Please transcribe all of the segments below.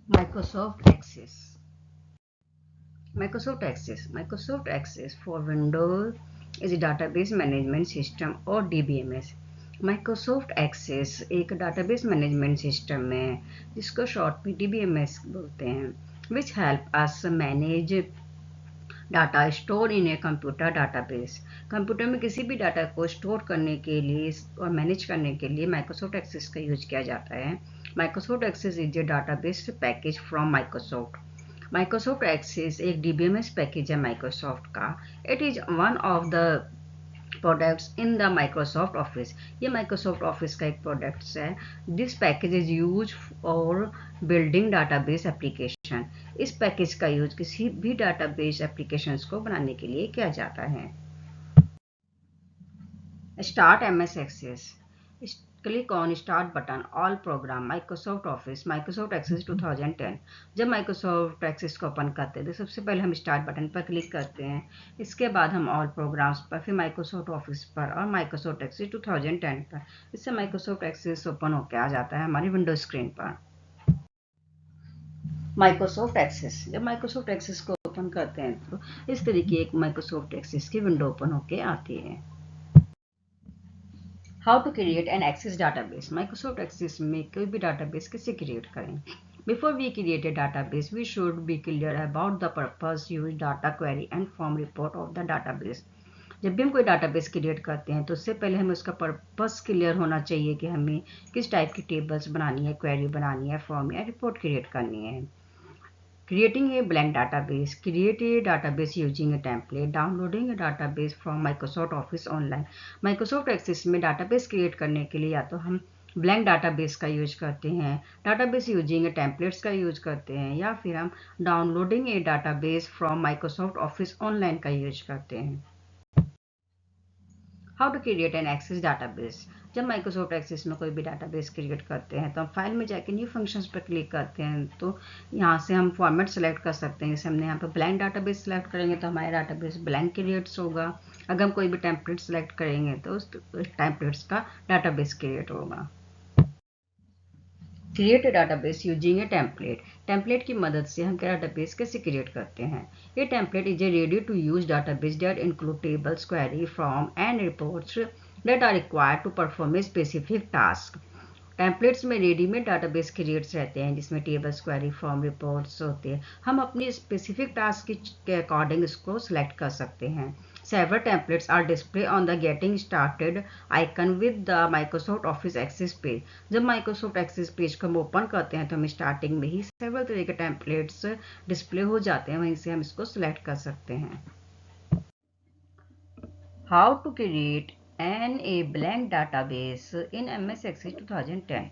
Microsoft Access. Microsoft Access for Windows is a database management system और DBMS. Microsoft Access एक database management system है जिसको short में DBMS बोलते हैं, which help us manage data store in a computer database. Computer में किसी भी डाटा को स्टोर करने के लिए और मैनेज करने के लिए माइक्रोसॉफ्ट एक्सेस का यूज किया जाता है। Microsoft Access is a database package from Microsoft. Microsoft Access एक डीबीएमएस पैकेज है माइक्रोसॉफ्ट का। It is one of the products in the Microsoft Office. ये माइक्रोसॉफ्ट ऑफिस का एक प्रोडक्ट्स है। This package is use for building database application. इस package का use किसी भी डाटाबेस एप्लीकेशंस को बनाने के लिए किया जाता है। Start MS Access. Click on start button all program Microsoft Office Microsoft Access 2010। जब माइक्रोसॉफ्ट एक्सेस को ओपन करते हैं तो सबसे पहले हम स्टार्ट बटन पर क्लिक करते हैं। इसके बाद हम ऑल प्रोग्राम्स पर, फिर माइक्रोसॉफ्ट ऑफिस पर और माइक्रोसॉफ्ट एक्सेस 2010 पर। इससे माइक्रोसॉफ्ट एक्सेस ओपन होकर आ जाता है हमारी विंडो स्क्रीन पर। Microsoft Access. जब माइक्रोसॉफ्ट एक्सेस को ओपन करते हैं तो इस तरीके एक माइक्रोसॉफ्ट एक्सेस की विंडो ओपन होकर आती है। How to create an Access database. Microsoft Access में कोई भी डाटाबेस कैसे क्रिएट करें। Before we create a database we should be clear about the purpose, use, data query and form report of the database. जब भी हम कोई database create करते हैं तो उससे पहले हमें उसका पर्पस क्लियर होना चाहिए कि हमें किस टाइप की टेबल्स बनानी है, क्वेरी बनानी है, फॉर्म या रिपोर्ट क्रिएट करनी है। Creating a blank database. Create a database using a template. Downloading a database from Microsoft Office online. Microsoft Access में database create करने के लिए या तो हम ब्लैंक डाटाबेस का यूज करते हैं, डाटाबेस यूजिंग टेम्पलेट्स का यूज करते हैं, या फिर हम downloading a database from Microsoft Office online का यूज करते हैं। How to create an Access database. जब माइक्रोसॉफ्ट एक्सेस में कोई भी डाटाबेस क्रिएट करते हैं तो हम फाइल में जाके न्यू फंक्शंस पर क्लिक करते हैं तो यहाँ से हम फॉर्मेट सेलेक्ट कर सकते हैं। जैसे हमने यहाँ पर ब्लैंक डाटाबेस सेलेक्ट करेंगे तो हमारा डाटाबेस ब्लैंक क्रिएट्स होगा। अगर हम कोई भी टेम्पलेट सेलेक्ट करेंगे तो उस टेम्पलेट्स का डाटाबेस क्रिएट होगा। Create a database using A template. Template की मदद से हम डाटाबेस कैसे क्रिएट करते हैं। ये template is a ready to use database that include tables, query, form and reports that are required to perform a specific task. Templates में readymade database creates रहते हैं जिसमें टेबल्स, क्वेरी, फॉर्म, रिपोर्ट्स होते हैं। हम अपनी स्पेसिफिक टास्क के according इसको सिलेक्ट कर सकते हैं। Several templates are displayed on the Getting Started icon with the Microsoft Office Access page. जब Microsoft Access पेज को हम ओपन करते हैं तो हम स्टार्टिंग में ही सेवरल तरह के टेम्पलेट्स डिस्प्ले हो जाते हैं, वहीं से हम इसको सिलेक्ट कर सकते हैं। How to create an a blank database in MS Access 2010।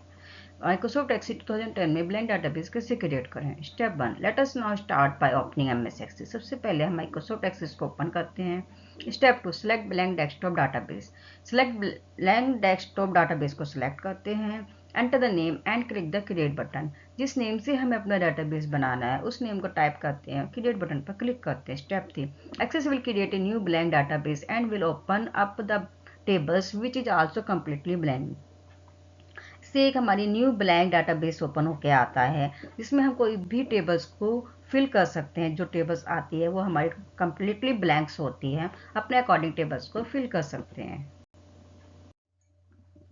Microsoft Access 2010 में ब्लैंक डाटाबेस कैसे क्रिएट करें। Step 1, let us now start by opening MS Access. सबसे पहले हम माइक्रोसॉफ्ट एक्सेस को ओपन करते हैं। Step 2, select blank desktop database. Select blank desktop database को सिलेक्ट करते हैं। Enter the name and click the create button. जिस नेम से हमें अपना डाटाबेस बनाना है उस नेम को टाइप करते हैं, क्रिएट बटन पर क्लिक करते हैं। Step 3, Access will create a new blank database and will open up the tables which is also completely blank. से एक हमारी न्यू ब्लैंक डाटाबेस ओपन होके आता है जिसमें हम कोई भी टेबल्स को फिल कर सकते हैं। जो टेबल्स आती है वो हमारी कंप्लीटली ब्लैंक्स होती है, अपने अकॉर्डिंग टेबल्स को फिल कर सकते हैं।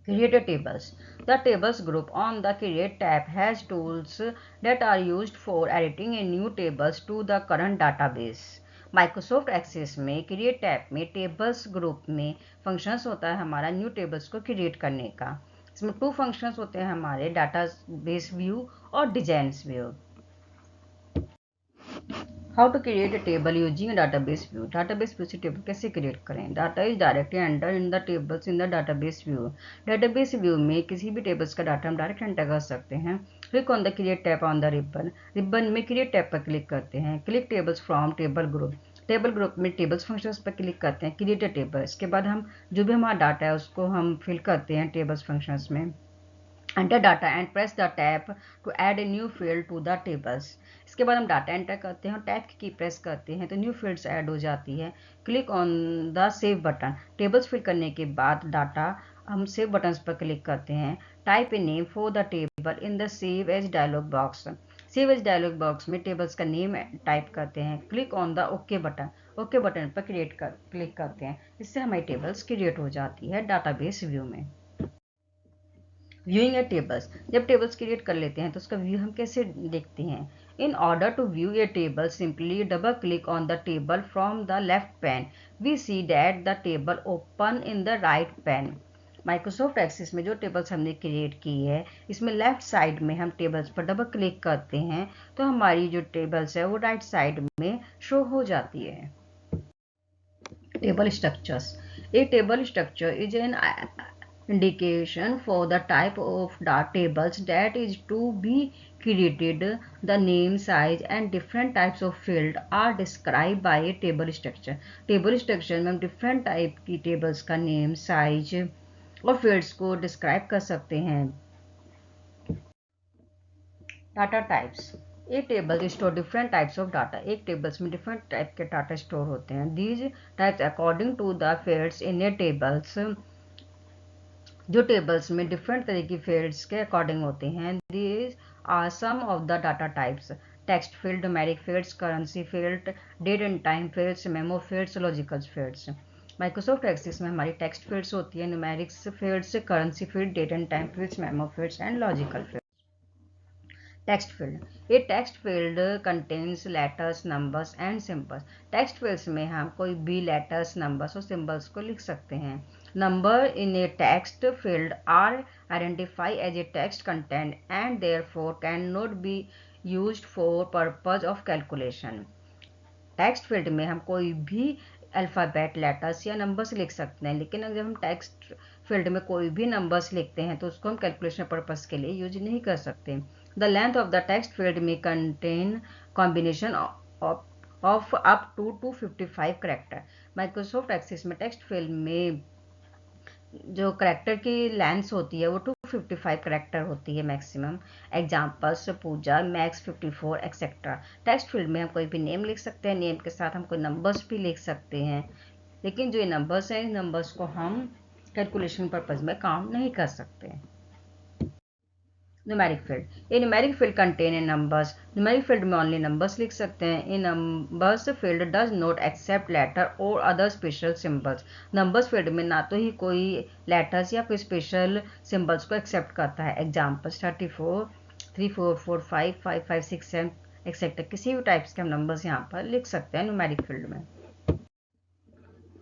Create a tables. The tables group on the create tab has tools that are used for editing a new tables to the current database. Microsoft Access में create tab में tables group में functions होता है हमारा new tables को create करने का। इसमें 2 फंक्शंस होते हैं हमारे, डाटाबेस व्यू और designs view. How to create a table using database view. Database view से टेबल कैसे क्रिएट करें। Data is directly enter in the tables in the database view. Database view में किसी भी टेबल्स का डाटा हम direct enter कर सकते हैं। Click on the create tab on the ribbon. Ribbon में क्रिएट टैब पर क्लिक करते हैं। Click tables from table group. Table group में टेबल्स फंक्शंस पर क्लिक करते हैं, क्रिएट अ टेबल। इसके बाद हम जो भी हमारा डाटा है उसको हम फिल करते हैं टेबल्स फंक्शंस में। Enter data and press the tab to add a new field to the tables. इसके बाद हम डाटा एंटर करते हैं और टैब की प्रेस करते हैं तो न्यू फील्ड्स ऐड हो जाती है। Click on the save button. Tables fill करने के बाद डाटा हम सेव बटन्स पर क्लिक करते हैं। Type a name for the table in the save as dialogue box. Save as dialogue box में टेबल्स का नेम टाइप करते हैं, click on the okay button, okay button पर क्लिक करते हैं। इससे हमारी टेबल्स क्रिएट हो जाती है डाटाबेस व्यू में। व्यूइंग ए टेबल्स, जब टेबल्स क्रिएट कर लेते हैं तो उसका व्यू हम कैसे देखते हैं। In order to view a table simply double click on the table from the left pane, we see that the table open in the right pane. Microsoft Access में जो टेबल्स हमने क्रिएट की है, इसमें लेफ्ट साइड में हम tables पर double click करते हैं तो हमारी जो टेबल्स है वो राइट साइड में शो हो जाती है। Table structures, A table structure is an indication for the type of tables that is to be created. The name, size and different types of field are described by a table structure. Table structure में हम different type की tables का name, size और fields को describe कर सकते हैं। Data types, a table store different types of data, एक टेबल्स में डिफरेंट टाइप के डाटा स्टोर होते हैं। These types according to the fields in a tables, जो टेबल्स में डिफरेंट तरह की फील्ड्स के अकॉर्डिंग होते हैं। These are some of the data types: text field, numeric fields, currency field, date and time fields, memo fields, logical fields. Microsoft Access में हमारी text fields होती है, numerics fields, currency field, date and time fields, memo fields and logical fields. Text field, ये text field contains letters, numbers and symbols. Text fields में हम कोई भी letters, numbers और सिंबल्स को लिख सकते हैं। Number in a text field are identify as a text content and therefore can not be used for purpose of calculation. Text field में हम कोई भी अल्फ़ाबेट, लेटर्स या नंबर्स लिख सकते हैं, लेकिन अगर हम टेक्स्ट फील्ड में कोई भी नंबर्स लिखते हैं तो उसको हम कैलकुलेशन पर्पस के लिए यूज नहीं कर सकते। The length of the text field में contain combination of up to 255 character. Microsoft Access में टेक्स्ट फील्ड में जो करेक्टर की लेंथ होती है वो 255 करेक्टर होती है मैक्सिमम। एग्जाम्पल्स: पूजा, मैक्स 54 एक्सेट्रा। टेक्स्ट फील्ड में हम कोई भी नेम लिख सकते हैं, नेम के साथ हम कोई नंबर्स भी लिख सकते हैं, लेकिन जो ये नंबर्स हैं, नंबर्स को हम कैलकुलेशन पर्पज में काम नहीं कर सकते। न्यूमेरिक फील्ड, ये numeric field contain in numbers. Numeric field में ओनली नंबर्स लिख सकते हैं। In numbers field does not accept letter और other special symbols. Numbers field में ना तो ही कोई लेटर्स या कोई स्पेशल सिंबल्स को एक्सेप्ट करता है। Examples: 34, 3, 4, 4, 5, 5, 5, 6, 7 etcetera. किसी भी टाइप्स के हम नंबर्स यहाँ पर लिख सकते हैं न्यूमेरिक फील्ड में।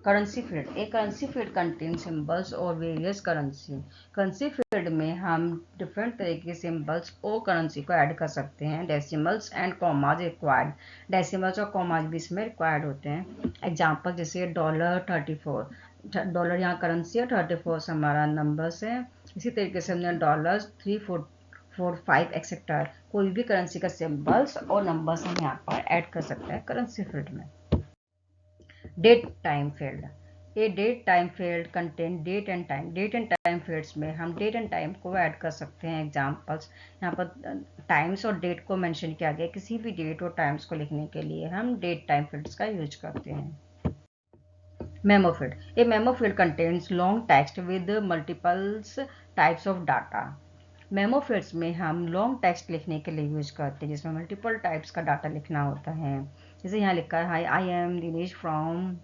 करेंसी फील्ड, एक करेंसी फील्ड कंटेन सिंबल्स और वेरियस करेंसी। करेंसी फील्ड में हम डिफरेंट तरह के सिंबल्स और करेंसी को ऐड कर सकते हैं। Decimals and commas required, decimals और कॉमाज भी इसमें रिक्वायर्ड होते हैं। एग्जाम्पल जैसे $34, डॉलर यहाँ करेंसी है, 34 हमारा नंबर्स है। इसी तरीके से हमने डॉलर्स, 3, 4, 4, 5 एक्सेट्रा, कोई भी करेंसी का सिंबल्स और नंबर्स हम यहाँ पर ऐड कर सकते हैं करेंसी फील्ड में। डेट टाइम फील्ड, ये date time field contain date and time. Date and time fields में हम डेट एंड टाइम को ऐड कर सकते हैं। एग्जांपल्स, यहाँ पर टाइम्स और डेट को मेंशन किया गया, किसी भी डेट और टाइम्स को लिखने के लिए हम डेट टाइम फील्ड्स का यूज करते हैं। मेमो फील्ड, ये memo field contains long text with multiples types of data. Memo fields में हम लॉन्ग टेक्स्ट लिखने के लिए यूज करते हैं, जिसमें मल्टीपल टाइप्स का डाटा लिखना होता है। जैसे यहाँ लिखा है, high I am Dinesh from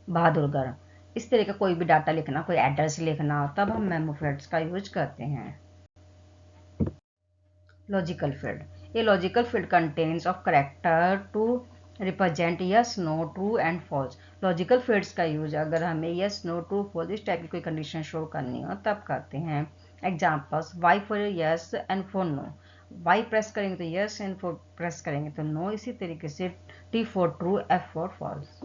Bahadurgarh. इस तरह का कोई भी डाटा लिखना, कोई एड्रेस लिखना हो, तब हम मेमो फील्ड्स का यूज करते हैं। लॉजिकल फील्ड, ये logical field contains of character to represent yes, no, true and false. Logical fields का यूज अगर हमें यस, नो, ट्रू, फॉल्स इस टाइप की कोई कंडीशन शो करनी हो तब करते हैं। Examples: Y for yes and for no. Y press करेंगे तो यस, एंड फॉर प्रेस करेंगे तो नो। इसी तरीके से T for true, F for false.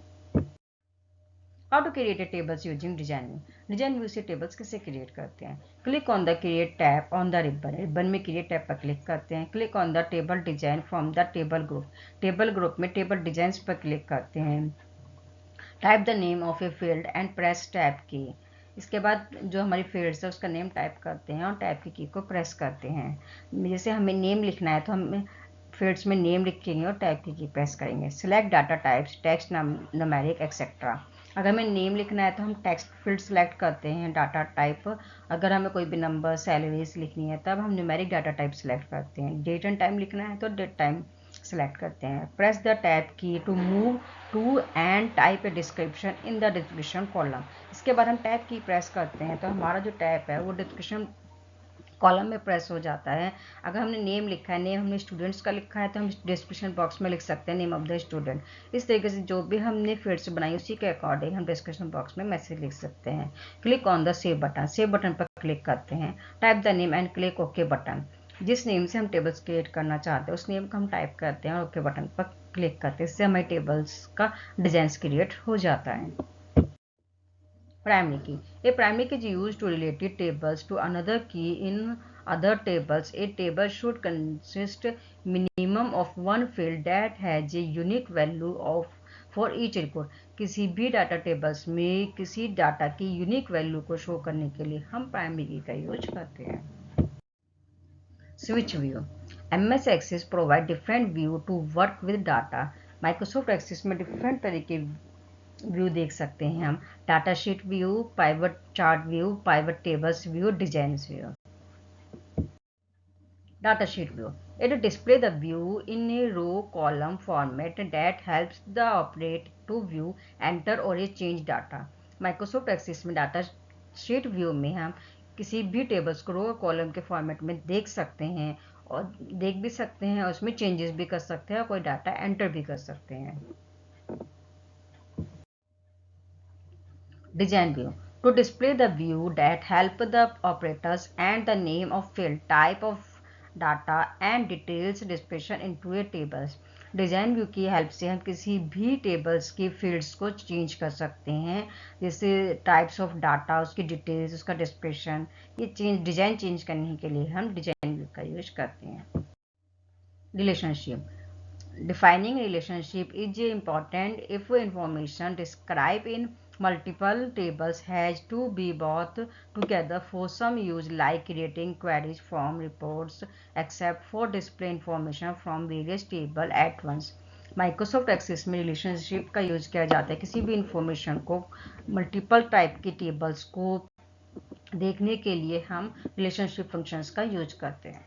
How to create a tables using design view. Design view से टेबल्स कैसे create करते हैं। Click on the create tab on the ribbon, ribbon में क्रिएट टैब पर क्लिक करते हैं। Click on the table design from the table group, table group में table design पर क्लिक करते हैं। Type the name of a field and press tab की। इसके बाद जो हमारी फील्ड्स है उसका नेम टाइप करते हैं और टैब की को प्रेस करते हैं। जैसे हमें नेम लिखना है तो हम फील्ड्स में नेम लिखेंगे और टैब की प्रेस करेंगे। Select data types, text, numeric etcetera. अगर हमें नेम लिखना है तो हम टेक्स्ट फील्ड सेलेक्ट करते हैं, डाटा टाइप। अगर हमें कोई भी नंबर, सैलरीज लिखनी है तब हम न्यूमेरिक डाटा टाइप सेलेक्ट करते हैं। डेट एंड टाइम लिखना है तो डेट टाइम सेलेक्ट करते हैं। Press the tab key to move to and type a description in the description column. इसके बाद हम टैब की प्रेस करते हैं तो हमारा जो टैब है वो डिस्क्रिप्शन कॉलम में प्रेस हो जाता है। अगर हमने नेम लिखा है, नेम हमने स्टूडेंट्स का लिखा है तो हम डिस्क्रिप्शन बॉक्स में लिख सकते हैं नेम ऑफ द स्टूडेंट। इस तरीके से जो भी हमने फील्ड्स बनाई उसी के अकॉर्डिंग हम डिस्क्रिप्शन बॉक्स में मैसेज लिख सकते हैं। Click on the save button, save button पर क्लिक करते हैं। Type the name and click okay button. जिस नेम से हम टेबल्स क्रिएट करना चाहते हैं उस नेम को हम टाइप करते हैं और ओके बटन पर क्लिक करते हैं। इससे हमारे टेबल्स का डिजाइन क्रिएट हो जाता है। Primary key. A primary key is used to relate tables to another key in other tables. A table should consist minimum of one field that has a unique value of for each record. किसी भी data tables में किसी data की unique value को show करने के लिए हम प्राइमरी की का यूज करते हैं। Switch view. MS Access provide different view to work with data. Microsoft Access में डिफरेंट तरीके व्यू देख सकते हैं हम। Data sheet view, pivot chart view, pivot tables view, designs view. Data sheet view. It displays the view in a row column format that helps the operator to view, enter और change data. Microsoft Access में data sheet view में हम किसी भी tables को row column के format में देख सकते हैं और देख भी सकते हैं और उसमें चेंजेस भी कर सकते हैं और कोई डाटा एंटर भी कर सकते हैं। Design view. To display the view that help the operators and the name of field, type of data and details description into a tables. Design view की हेल्प से हम किसी भी टेबल्स की फील्ड्स को चेंज कर सकते हैं, जैसे टाइप्स ऑफ डाटा, उसकी डिटेल्स, उसका डिस्क्रिप्शन। ये चेंज डिजाइन चेंज करने के लिए हम डिजाइन व्यू का यूज करते हैं। Relationship. Defining relationship is important if information described in multiple tables has to be brought together for some use, like creating queries from reports, except for display information from various tables at once. Microsoft Access में relationship का use किया जाता है किसी भी information को multiple type की tables को देखने के लिए हम रिलेशनशिप फंक्शंस का यूज करते हैं।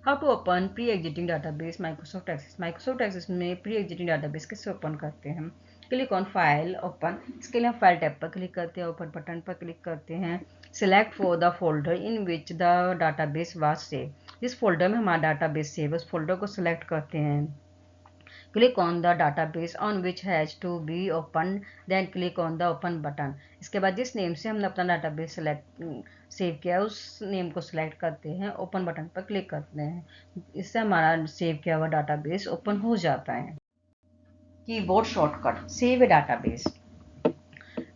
How to open pre-existing database Microsoft Access. Microsoft Access में pre-existing database कैसे ओपन करते हैं? Click on file open. इसके लिए हम फाइल टैब पर क्लिक करते हैं, ओपन बटन पर क्लिक करते हैं। Select for the folder in which the database was save. जिस फोल्डर में हमारा डाटाबेस सेव है उस फोल्डर को सिलेक्ट करते हैं। Click on the database on which has to be open, then click on the open button. इसके बाद जिस नेम से हमने अपना डाटाबेस सेव किया उस नेम को सिलेक्ट करते हैं, ओपन बटन पर क्लिक करते हैं। इससे हमारा सेव किया हुआ डाटाबेस ओपन हो जाता है। कीबोर्ड शॉर्टकट सेव ए डाटाबेस।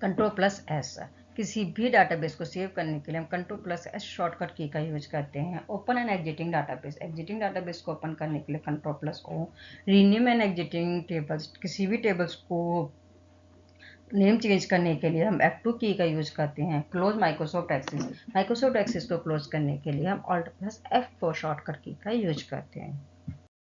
Ctrl+S। किसी भी डाटाबेस को सेव करने के लिए हम Ctrl+S शॉर्टकट की का यूज करते हैं। Open and exiting database. Exiting database को ओपन करने के लिए Ctrl+O। Rename and exiting tables. किसी भी टेबल्स को नेम चेंज करने के लिए हम F2 की का यूज करते हैं। Close Microsoft Access. Microsoft Access को क्लोज करने के लिए हम Alt+F4 शॉर्टकट की का यूज करते हैं।